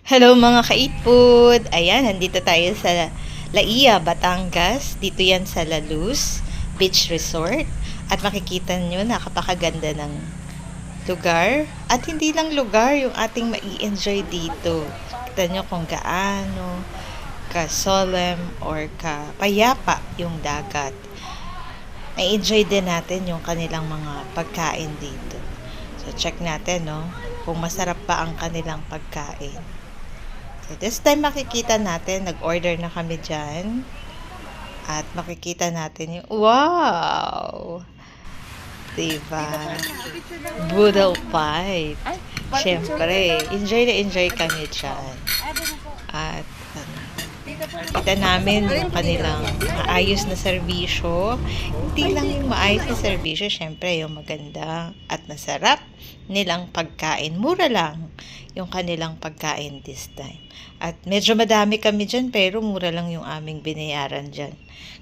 Hello mga ka-eat Ayan, nandito tayo sa Laia, Batangas. Dito yan sa La Luz Beach Resort. At makikita nyo, napakaganda ng lugar. At hindi lang lugar yung ating mai-enjoy dito. Kita nyo kung gaano ka-solemn or ka-payapa yung dagat. May-enjoy din natin yung kanilang mga pagkain dito. So, check natin, no? Kung masarap pa ang kanilang pagkain. So, this time makikita natin, nag-order na kami dyan. At makikita natin yung, wow! Diba? Boodle fight. Siyempre, enjoy kami dyan. At, kita namin yung kanilang maayos na serbisyo. Hindi lang yung maayos na serbisyo, syempre yung maganda at masarap nilang pagkain. Mura lang yung kanilang pagkain this time. At medyo madami kami dyan, pero mura lang yung aming binayaran dyan.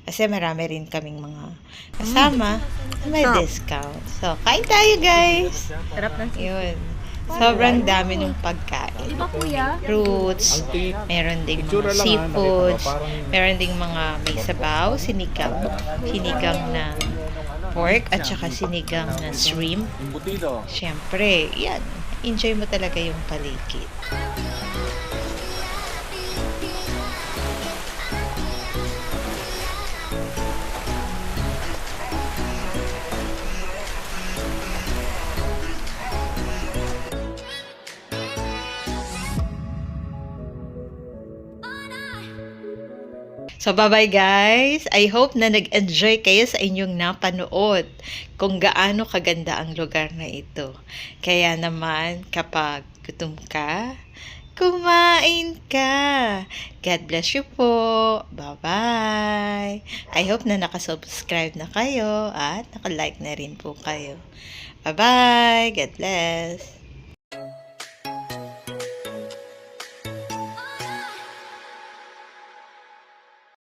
Kasi marami rin kaming mga kasama na may discount. So, kain tayo guys! Sarap ng Yun. Sobrang dami ng pagkain. Di ba kuya? Fruits, meron ding mga seafoods, meron ding mga may sabaw, sinigang na pork, at saka sinigang na shrimp. Siyempre, yan. Enjoy mo talaga yung paligid. So, bye-bye guys! I hope na nag-enjoy kayo sa inyong napanood kung gaano kaganda ang lugar na ito. Kaya naman, kapag gutom ka, kumain ka! God bless you po! Bye-bye! I hope na nakasubscribe na kayo at nakalike na rin po kayo. Bye-bye! God bless!